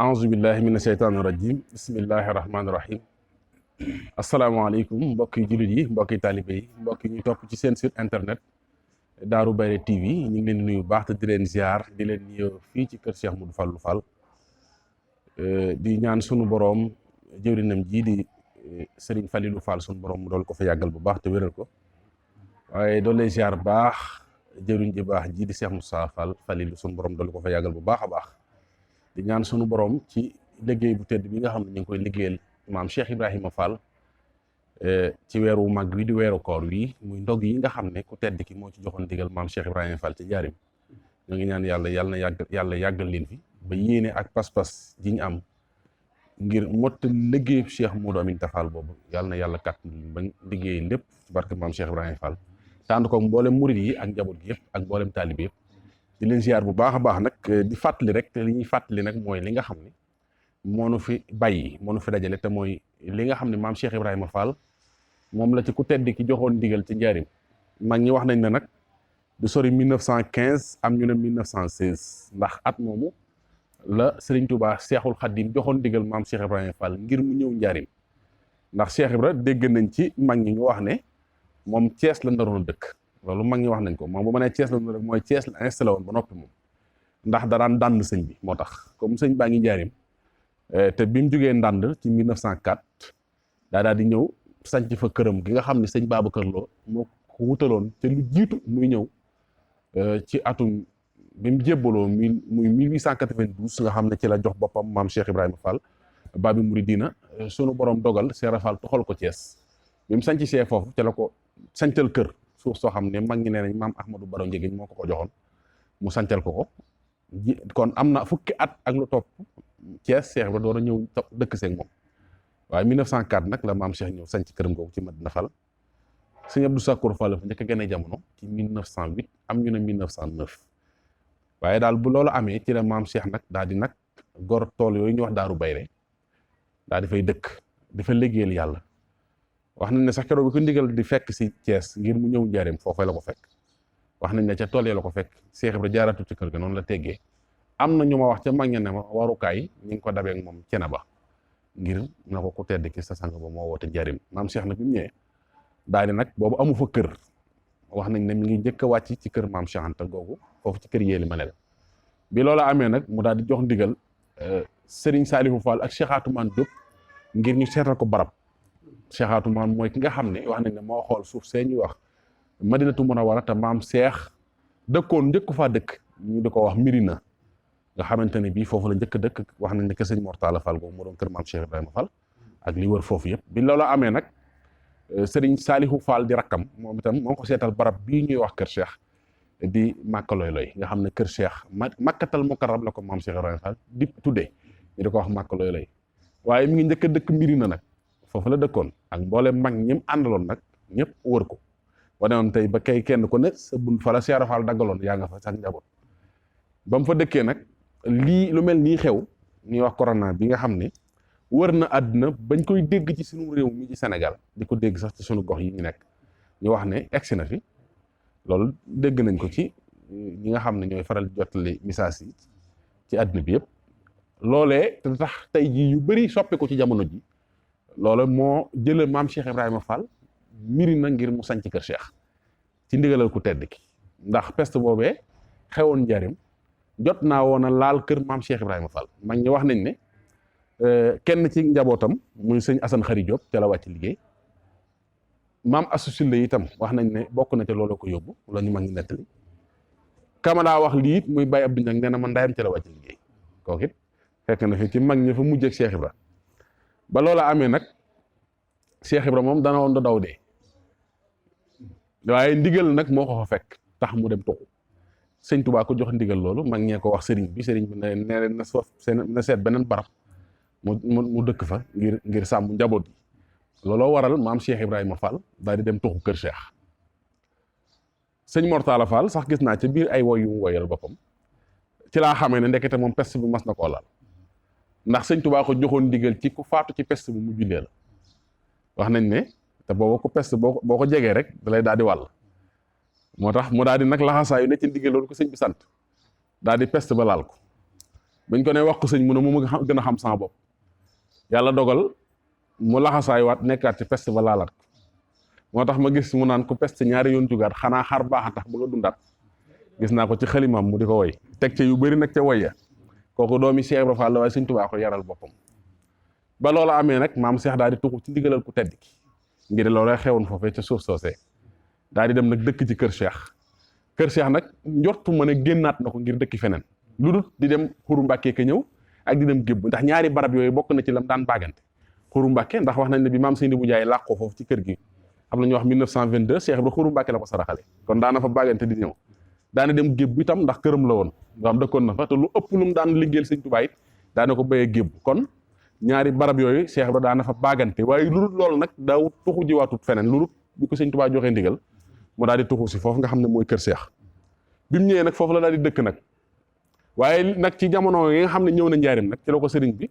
aouzu billahi mina sheytaani rajim bismillahi rahmaani rahim asalaamaaleykum mbokki jullit yi mbokki taalibe yi mbokki ñu topp ci seen site internet Darou Bairé TV ñu ngi leen di nuyu baax te di leen ziar di leen nuyoo fii ci kër Cheikh Modou Fallou Fall di ñaan sunu boroom jëwrinam ji di Serigne Falilou Fall sunu boroom mu dool ko fa yàggal bu baax te wéral ko waaye doolee ziar baax jëwriñ ji baax ji di Cheikh Moussa Fall Falilou sunu boroom dool ko fa yàggal bu baax a baax di ñaan sunu borom ci liggéey bu tedd bi nga xam ne ñu ngi koy liggéeyal maam Cheikh Ibrahima Fall ci weeru mag wi di weeru koor wi muy ndog yi nga xam ne ku tedd ki moo ci joxoon digal maam Cheikh Ibrahima Fall ci njaarim ñoo ngi ñaan yàlla yàggal leen fi ba yéene ak pas-pas ji ñu am ngir mott liggéey Cheikh Modou Aminta Fall boobu yàlla na yàlla kàttan ba liggéey lépp ci barke maam Cheikh Ibrahima Fall tànd ko mboolem murid yi ak njaboot gi yëpp ak mboolem taalibe yëpp di leen ziar bu baax a baax nag di fàttali rek te li ñuy fàttali nag mooy li nga xam ne moo nu fi bàyyi moo nu fi dajale te mooy li nga xam ne maam Cheikh Ibrahima Fall moom la ci ku tedd ki joxoon ndigal ci njaarim mag ñi wax nañ ne nag du sori 1915 am ñu ne 1916 ndax at moomu la Serigne Touba Cheikhul Khadim joxoon ndigal maam Cheikh Ibrahima Fall ngir mu ñëw njaarim ndax Cheikh Ibra dégg nañ ci mag ñi ñu wax ne moom Thiès la ndaroon dëkk. loolu mag ñi wax nañ ko moom bu ma nee Thiès la rek mooy Thiès la installé woon ba noppi moom ndax daraan dànd sëñ bi moo tax comme sëñ baa ngi njaarim te bi mu jógee ndànd ci 1904 daal di ñëw sanc fa këram gi nga xam ne sëñ Babacar Lo moo ko wutaloon te lu jiitu muy ñëw ci atum bi mu jébbaloo muy 1892 nga xam ne ci la jox boppam maam Cheikh Ibrahima Fall Babi Mouridina sunu borom dogal Cheikh Fall toxal ko Thiès bi mu sanc see foofu ci la ko sancal kër suuf soo xam ne mag ñi nee nañ maam Ahmadou Baro Njëgéñ moo ko joxoon mu sancal ko kon am na fukki at ak lu topp Thiès Cheikh ba door a ñëw dëkk seeg moom waaye 1904 nag la maam Cheikh ñëw sanc këram googu ci Madina Fall sëñ Abdou Sakour Fall fa njëkk a gën jamono ci 1908 am ñu ne 1909 waaye daal bu loolu amee ci la maam Cheikh nag daal di nag gor tool yooyu ñu wax Daaru Bayré daal di fay dëkk di fa liggéeyal yàlla wax nañ ne sax keroog bi ko ndigal di fekk si Thiès ngir mu ñëw njaareem foofee la ko fekk wax nañ ne ca tool yi la ko fekk Cheikh Ibra jaaratu ci kër ga noonu la teggee am na ñu ma wax ca mag ña ne ma warukaay ñu ngi ko dabeek moom cene ba ngir na ko ku tedd ki sa sang ba moo woote njaareem maam Cheikh nag bi mu ñëwee daal di nag boobu amu fa kër wax nañ ne mi ngi njëkk a wàcc ci kër maam Cheikh Anta googu foofu ci kër yéeli ma ne la bi loola amee nag mu daal di jox ndigal Serigne Salifou Fall ak Cheikh Atoumane Diop ngir ñu seetal ko barab Cheikh Atoumane mooy ki nga xam ne wax nañ ne moo xool suuf see ñuy wax Madinatu Munawwara te maam Cheikh dëkkoon njëkku faa dëkk ñu di ko wax Mirina nga xamante ne bii foofu la njëkk dëkk wax nañ ne que sëñ Mortala Fall googu moo doon kër maam Cheikh Ibrahima Fall ak li wër foofu yëpp bi loolu amee nag Serigne Salihou Fall di rakkam moom itam moo ko seetal barab bii ñuy wax kër Cheikh di Makka Loy nga xam ne kër Cheikh Makkatal Mukarram la ko maam Cheikh Ibrahima Fall di tuddee ñu di ko wax Makka Loy waaye mi ngi njëkk a dëkk Mirina nag foofu la dëkkoon ak mboolem mag ñim àndaloon nag ñëpp wër ko wane woon tey ba kay kenn ku ne sa bun fa la Cheikh Fall daggaloon yaa nga fa sax njaboot ba mu fa dëkkee nag lii lu mel nii xew ñuy wax corona bi nga xam ne wër na àdduna bañ koy dégg ci sunu réew mi ci Sénégal di ko dégg sax ci sunu gox yi ñu nekk ñu wax ne egsi na fi loolu dégg nañ ko ci ñi nga xam ne ñooy faral di jottali message yi ci àdduna bi yëpp loolee te tax tey jii yu bëri soppi ko ci jamono ji loolu moo jëlee maam Cheikh Ibrahima Fall Mirina ngir mu sanc kër Cheikh ci ndigalal ku tedd ki ndax peste boobee xewoon njaarim jot naa woon a laal kër maam Cheikh Ibrahima Fall mag ñi wax nañ ne kenn ci njabootam muy sëñ Assane Khary Diop ca la wàcc liggéey maam Assou Sylla itam wax nañ ne bokk na ca loolu ko yóbbu la ñu mag ñi nettali kama daa wax lii it muy Baye Abdou Niang nee na man ndayam ca la wàcc liggéey kooku it fekk na fi ci mag ñi fa mujj ak Cheikh Ibra ba loola amee nag Cheikh Ibra moom dana woon da daw dee waaye ndigal nag moo ko fa fekk tax mu dem tuxu sëñ Touba ko jox ndigal loolu mag ñee ko wax sëriñ bi ne leen na seet beneen barab mu dëkk fa ngir sàmm njaboot yi looloo waral maam Cheikh Ibrahima Fall daal di dem tuxu kër Cheikh sëñ Mortala Fall sax gis naa ca biir ay woy yu mu woyal boppam ci laa xamee ne ndekete moom peste bi mas na koo laal ndax sëñ Touba ko joxoon ndigal ci ku faatu ci peste bi mu jullee la wax nañ ne te booba ku peste boo ko jegee rek da lay daal di wàll moo tax mu daal di nag laxasaayu ne ci ndigal loolu ko sëñ bi sant daal di peste ba laal ko bañ ko ne wax ko sëñ mu ne mu gën a xam sama bopp yàlla dogal mu laxasaay waat nekkaat ci peste ba laalaat ko moo tax ma gis mu naan ku peste ñaari yoon jugaat xanaa xar baax a tax ba nga dundaat gis naa ko ci xalimam mu di ko woy teg ca yu bëri nag ca woy ya kooku doomi Cheikh Ibra Fall la waaye sëñ Tuubaa ko yaral boppam ba loola amee nag maam Cheikh daal di tuxu ci ndigalal ku tedd ki ngir loola xewoon foofee ca suuf soosee daal di dem nag dëkk ci kër Cheikh nag njortu ma ne génnaat na ko ngir dëkki feneen lu dul di dem Xuru Mbàkke ka ñëw ak di dem gébb ndax ñaari barab yooyu bokk na ci lam daan baagante Xuru Mbàkke ndax wax nañ ne bi maam Seydi bu Njaay làqoo foofu ci kër gi am na ñu wax 1922 Cheikh Ibra Xuru Mbàkke la ko saraxale kon daana fa baagante di ñëw daana dem gébb itam ndax këram la woon nga xam dëkkoon na fa te lu ëpp lu mu daan liggéeyal Sëñ Tuubaa it daana ko béyee gébb kon ñaari barab yooyu Cheikh Ibra daana fa baagante waaye lu dul loolu nag daaw tuxu jiwaatut feneen lu dul bi ko Sëñ Tuubaa joxee ndigal mu daal di tuxu si foofu nga xam ne mooy kër Cheikh bi mu ñëwee nag foofu la daal di dëkk nag waaye nag ci jamono yi nga xam ne ñëw na njaarim nag ci la ko sëriñ bi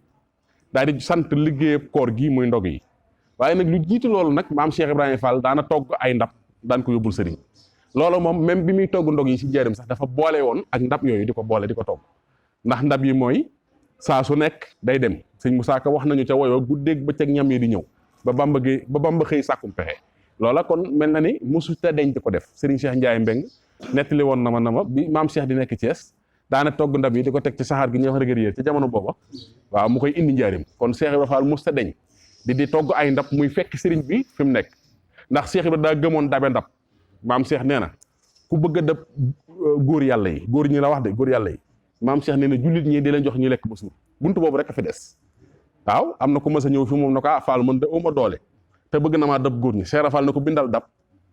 daal di sant liggéeyab koor gi muy ndog yi waaye nag lu jiitu loolu nag maam Cheikh Ibrahima Fall daana togg ay ndab daan ko yóbbul sëriñ loolu moom même bi muy togg ndog yi ci njaarim sax dafa boole woon ak ndab yooyu di ko boole di ko togg ndax ndab yi mooy saa su nekk day dem sëñ Musaa Ka wax nañu ca woyoo guddeeg bëccëg ñam yi di ñëw ba Bamba xëy sàkkum pexe loola kon mel na ni mosu te deñ di ko def sëriñ Cheikh Ndiaye Mbeng nettali woon na ma bi maam Cheikh di nekk Thiès daana togg ndab yi di ko teg ci saxaar gi ñuy wax rëgër ci jamono booba waaw mu koy indi njaarim kon Cheikh Ibra Fall mos ta deñ di togg ay ndab muy fekk sëriñ bi fi mu nekk ndax Cheikh Ibra daa gëmoon dabe ndab maam Cheikh nee na ku bëgg a dab góor yàlla yi góor ñi la wax de góor yàlla yi maam Cheikh nee na jullit ñi di leen jox ñu lekk ba suur buntu boobu rek a fi des waaw am na ko mës a ñëw fi moom na ko Fall man de uma doole te bëgg na maa dab góor ñi Cheikh Ibra Fall na ko bindal dab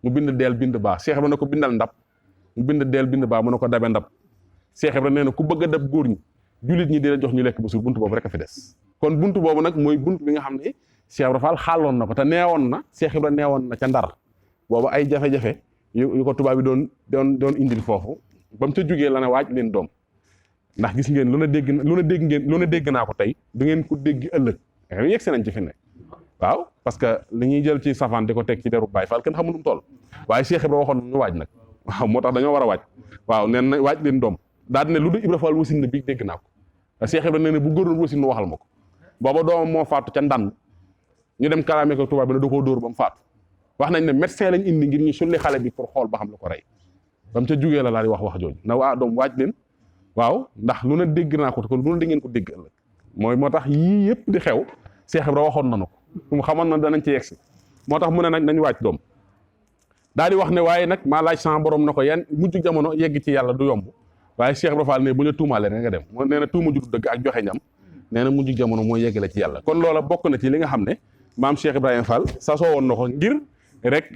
mu bind deel bind baa Cheikh Ibra na ko bindal ndab mu bind deel bind baa mu ne ko dabe ndab Cheikh Ibra nee na ku bëgg a dab góor ñi jullit ñi di leen jox ñu lekk ba suur buntu boobu rek a fi des kon buntu boobu nag mooy buntu bi nga xam ne Cheikh Ibra Fall xaaloon na ko te neewoon na Cheikh Ibra neewoon na ca Ndar boobu ay jafe-jafe yu ko tubaab bi doon indil foofu ba mu ca jógee la ne waaj leen doom ndax gis ngeen lu ne dégg naa ko tey du ngeen ko dégg ëllëg yegg si nañ ci fi ne waaw parce que li ñuy jël ci safaan di ko teg ci deru Baay Fall kenn xamul nu mu toll waaye Cheikh Ibra waxoon ñu waaj nag waaw moo tax dañoo war a waaj waaw nee na waaj leen doom daal di ne lu du Ibra Fall wasin na bii dégg naa ko Cheikh Ibra nee na bu góoroon wasin nu waxal ma ko booba doomam moo faatu ca ndan ñu dem kalaame ko tubaab bi ne da koo dóor ba mu faatu wax nañ ne médecin lañ indi ngir ñu sulli xale bi pour xool ba xam lu ko rey ba mu ca jugee la daal di wax jooju na waa doom waaj leen waaw ndax lu ne dégg naa ko kon lu ne da ngeen ko dégg ëllëg moo tax yii yëpp di xew Cheikh Ibra waxoon nañu ko mu xamoon na danañ ci yegsi moo tax mu ne nag nañ waaj doom daal di wax ne waaye nag maa laaj sama borom na ko yan mujj jamono yegg ci yàlla du yomb waaye Cheikh Ibra Fall ne bu ñu tuumaale rek nga dem moo nee na tuuma ju dëgg ak joxe ñam nee na mujj jamono mooy yeggale ci yàlla kon loola bokk na ci li nga xam ne maam Cheikh Ibrahima Fall sasoo woon na ko ngir rek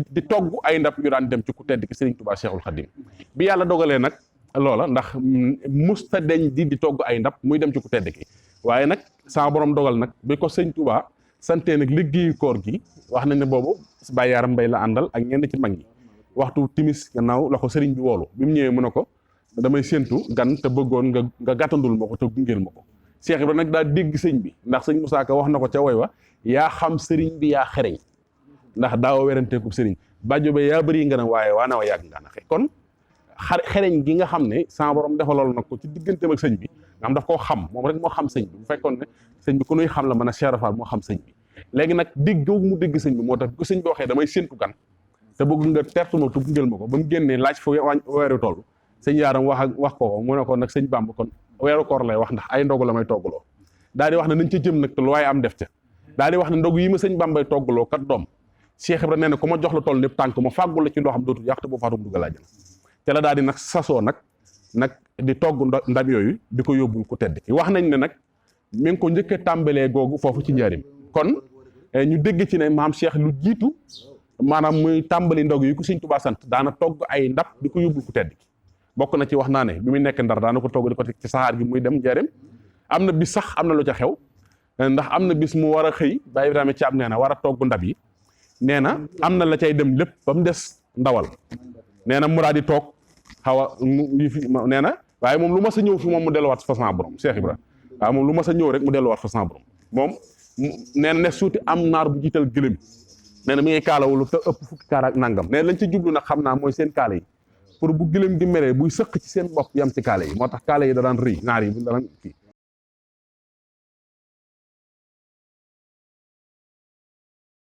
di togg ay ndab yu daan dem ci ku tedd ki Serigne Touba Cheikhul Khadim bi yàlla dogalee nag loola ndax musta deñ di togg ay ndab muy dem ci ku tedd ki waaye nag sama borom dogal nag bi ko Serigne Touba santee nag liggéeyu koor gi wax nañ ne boobu Baye Yaram Mbay la àndal ak ñenn ci mag ñi waxtu timis gannaaw la ko Serigne bi woolu bi mu ñëwee mu ne ko damay séentu gan te bëggoon nga gàttandul ma ko te gungeel ma ko Cheikh Ibra nag daa dégg sëñ bi ndax sëñ Musaa Ka wax na ko ca woy wa yaa xam sëriñ bi yaa xereñ ndax daawa weranteekub sëriñ bàjjo ba yaa bëri nga ne waaye waa na wa yàgg nga naxe kon xereñ gi nga xam ne sama borom defalool na ko ci digganteem ak sëñ bi nga xam daf koo xam moom rek moo xam sëñ bi bu fekkoon ne sëñ bi ku nuy xam la mën a Cheikh Ibra Fall moo xam sëñ bi léegi nag dégg googu mu dégg sëñ bi moo tax bi ko sëñ bi waxee damay séentu gan te bëgg nga tertu ma tu ngël ma ko ba mu génnee laaj fa weeru toll sëñ Yaaram wax ko mu ne ko nag sëñ Bàmba kon weeru koor lay wax ndax ay ndogu la may toggaloo daal di wax ne nañ ca jëm nag te lu waaye am def ca daal di wax ne ndogu yi ma sëñ Bàmbay toggaloo kat doom Cheikh Ibra nee na ku ma jox la toll népp tànk ma fàggul la ci loo xam dootul yàq te boo faatu mu dugal àjjana te la daal di nag sasoo nag di togg ndab yooyu di ko yóbbul ku tedd ki wax nañ ne nag mi ngi ko njëkk a tàmbalee googu foofu ci njaarim kon ñu dégg ci ne maam Cheikh lu jiitu maanaam muy tàmbali ndog yi ku sëñ Tuubaa sant daana togg ay ndab di ko yóbbul ku tedd ki bokk na ci wax naa ne bi muy nekk Ndar daana ko togg di ko teg ci saxaar gi muy dem njaarim am na bis sax am na lu ca xew ndax am na bis mu war a xëy Baye Ibrahima Thiam nee na war a togg ndab yi nee na am na la cay dem lépp ba mu des ndawal nee na mu daal di toog xaw a nee na waaye moom lu ma sa ñëw fi moom mu delluwaat fa sama borom Cheikh Ibra waaw moom lu ma sa ñëw rek mu delluwaat fa sama borom moom nee na ne suuti am naar bu jiital gëlëm nee na mi ngi kaalawulu te ëpp fukki kaar ak nangam nee na lañ ci jublu nag xam naa mooy seen kaala yi pour bu gëléem gi meree buy sëq ci seen bopp yam ci kaala yi moo tax kaala yi da daan rëy naar yi bu daan kii